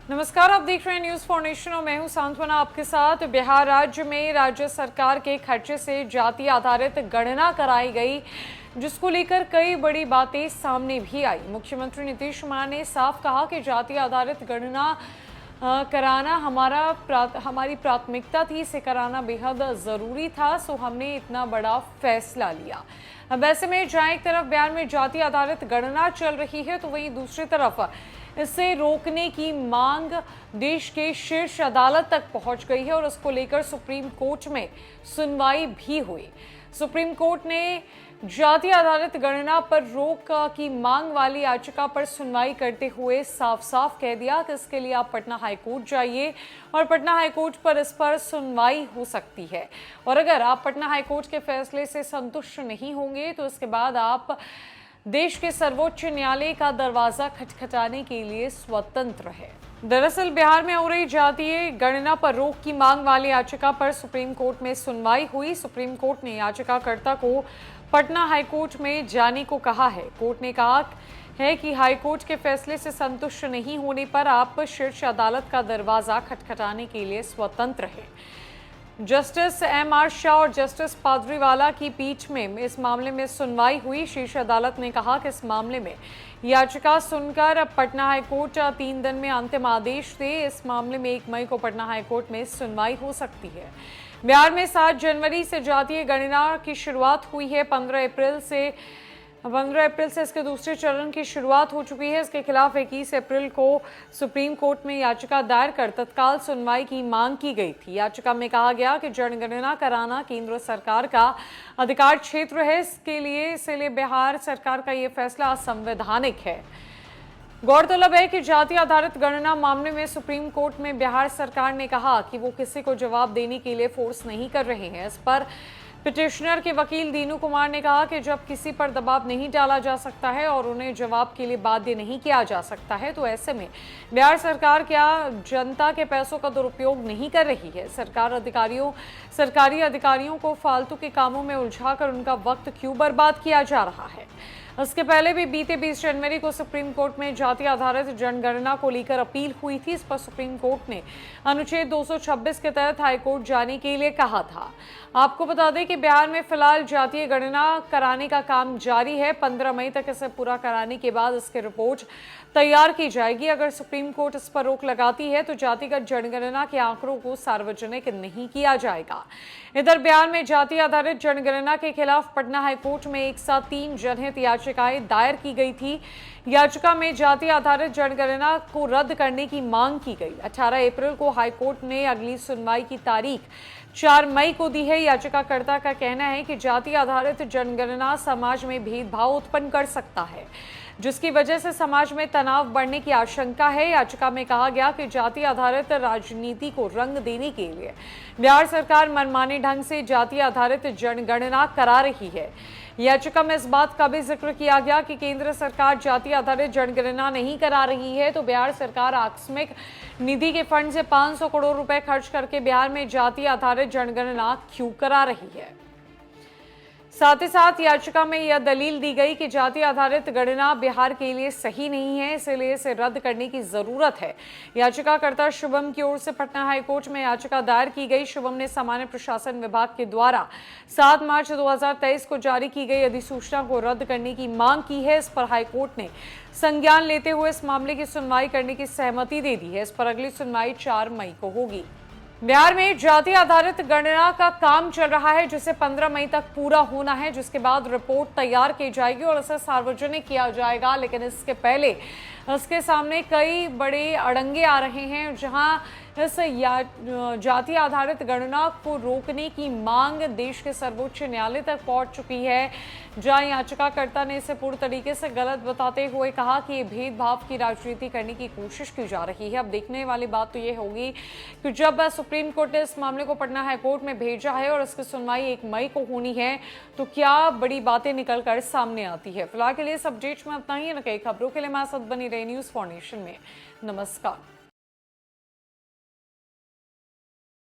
नमस्कार, आप देख रहे हैं न्यूज फॉर नेशन और मैं हूं सांत्वना आपके साथ। बिहार राज्य में राज्य सरकार के खर्चे से जाति आधारित गणना कराई गई, जिसको लेकर कई बड़ी बातें सामने भी आई। मुख्यमंत्री नीतीश कुमार ने साफ कहा कि जाति आधारित गणना कराना हमारी प्राथमिकता थी, इसे कराना बेहद जरूरी था, सो हमने इतना बड़ा फैसला लिया। अब ऐसे में जहां एक तरफ बयान में जाति आधारित गणना चल रही है, तो वहीं दूसरी तरफ इसे रोकने की मांग देश के शीर्ष अदालत तक पहुंच गई है और उसको लेकर सुप्रीम कोर्ट में सुनवाई भी हुई। सुप्रीम कोर्ट ने जाति आधारित गणना पर रोक की मांग वाली याचिका पर सुनवाई करते हुए साफ साफ कह दिया कि इसके लिए आप पटना हाईकोर्ट जाइए और पटना हाईकोर्ट पर इस पर सुनवाई हो सकती है। और अगर आप पटना हाईकोर्ट के फैसले से संतुष्ट नहीं होंगे तो इसके बाद आप देश के सर्वोच्च न्यायालय का दरवाजा खटखटाने के लिए स्वतंत्र है। दरअसल बिहार में हो रही जातीय गणना पर रोक की मांग वाली याचिका पर सुप्रीम कोर्ट में सुनवाई हुई। सुप्रीम कोर्ट ने याचिकाकर्ता को पटना हाईकोर्ट में जाने को कहा है। कोर्ट ने कहा है कि हाईकोर्ट के फैसले से संतुष्ट नहीं होने पर आप शीर्ष अदालत का दरवाजा खटखटाने के लिए स्वतंत्र है। Justice MR. शाह और जस्टिस पादरीवाला की पीठ में इस मामले में सुनवाई हुई। शीर्ष अदालत ने कहा कि इस मामले में याचिका सुनकर पटना हाईकोर्ट 3 दिन में अंतिम आदेश दे। इस मामले में 1 मई को पटना हाईकोर्ट में सुनवाई हो सकती है। बिहार में 7 जनवरी से जातीय गणना की शुरुआत हुई है। 15 अप्रैल से इसके दूसरे चरण की शुरुआत हो चुकी है। इसके खिलाफ 21 अप्रैल को सुप्रीम कोर्ट में याचिका दायर कर तत्काल सुनवाई की मांग की गई थी। याचिका में कहा गया कि जनगणना कराना केंद्र सरकार का अधिकार क्षेत्र है, इसलिए बिहार सरकार का ये फैसला असंवैधानिक है। गौरतलब है कि जाति आधारित गणना मामले में सुप्रीम कोर्ट में बिहार सरकार ने कहा कि वो किसी को जवाब देने के लिए फोर्स नहीं कर रहे हैं। इस पर पिटिशनर के वकील दीनू कुमार ने कहा कि जब किसी पर दबाव नहीं डाला जा सकता है और उन्हें जवाब के लिए बाध्य नहीं किया जा सकता है, तो ऐसे में बिहार सरकार क्या जनता के पैसों का दुरुपयोग नहीं कर रही है? सरकारी अधिकारियों को फालतू के कामों में उलझाकर उनका वक्त क्यों बर्बाद किया जा रहा है? इसके पहले भी बीते 20 जनवरी को सुप्रीम कोर्ट में जाति आधारित जनगणना को लेकर अपील हुई थी। इस पर सुप्रीम कोर्ट ने अनुच्छेद 226 के तहत हाईकोर्ट जाने के लिए कहा था। आपको बता दें कि बिहार में फिलहाल जातीय गणना कराने का काम जारी है। 15 मई तक इसे पूरा कराने के बाद इसकी रिपोर्ट तैयार की जाएगी। अगर सुप्रीम कोर्ट इस पर रोक लगाती है तो जातिगत जनगणना के आंकड़ों को सार्वजनिक नहीं किया जाएगा। इधर बिहार में जाति आधारित जनगणना के खिलाफ पटना हाईकोर्ट में एक साथ 3 जनहित याचिकाएं दायर की गई थी। याचिका में जाति आधारित जनगणना को रद्द करने की मांग की गई। 18 अप्रैल को हाईकोर्ट ने अगली सुनवाई की तारीख 4 मई को दी है। याचिकाकर्ता का कहना है कि जाति आधारित जनगणना समाज में भेदभाव उत्पन्न कर सकता है, जिसकी वजह से समाज में तनाव बढ़ने की आशंका है। याचिका में कहा गया कि जाति आधारित राजनीति को रंग देने के लिए बिहार सरकार मनमाने ढंग से जाति आधारित जनगणना करा रही है। याचिका में इस बात का भी जिक्र किया गया कि केंद्र सरकार जाति आधारित जनगणना नहीं करा रही है, तो बिहार सरकार आकस्मिक निधि के फंड से 500 करोड़ रुपए खर्च करके बिहार में जाति आधारित जनगणना क्यों करा रही है। साथ ही साथ याचिका में यह दलील दी गई कि जाति आधारित गणना बिहार के लिए सही नहीं है, इसलिए इसे रद्द करने की जरूरत है। याचिकाकर्ता शुभम की ओर से पटना हाईकोर्ट में याचिका दायर की गई। शुभम ने सामान्य प्रशासन विभाग के द्वारा 7 मार्च 2023 को जारी की गई अधिसूचना को रद्द करने की मांग की है। इस पर हाईकोर्ट ने संज्ञान लेते हुए इस मामले की सुनवाई करने की सहमति दे दी है। इस पर अगली सुनवाई 4 मई को होगी। बिहार में जाति आधारित गणना का काम चल रहा है, जिसे 15 मई तक पूरा होना है, जिसके बाद रिपोर्ट तैयार की जाएगी और इसे सार्वजनिक किया जाएगा। लेकिन इसके पहले इसके सामने कई बड़े अड़ंगे आ रहे हैं, जहां इस जाति आधारित गणना को रोकने की मांग देश के सर्वोच्च न्यायालय तक पहुंच चुकी है, जहां याचिकाकर्ता ने इसे पूर्ण तरीके से गलत बताते हुए कहा कि ये भेदभाव की राजनीति करने की कोशिश की जा रही है। अब देखने वाली बात तो ये होगी कि जब सुप्रीम कोर्ट ने इस मामले को पटना हाईकोर्ट में भेजा है और इसकी सुनवाई 1 मई को होनी है, तो क्या बड़ी बातें निकलकर सामने आती है। फिलहाल के लिए इस अपडेट में इतना ही। न कई खबरों के लिए हमारे साथ बनी रही न्यूज फॉर नेशन में। नमस्कार।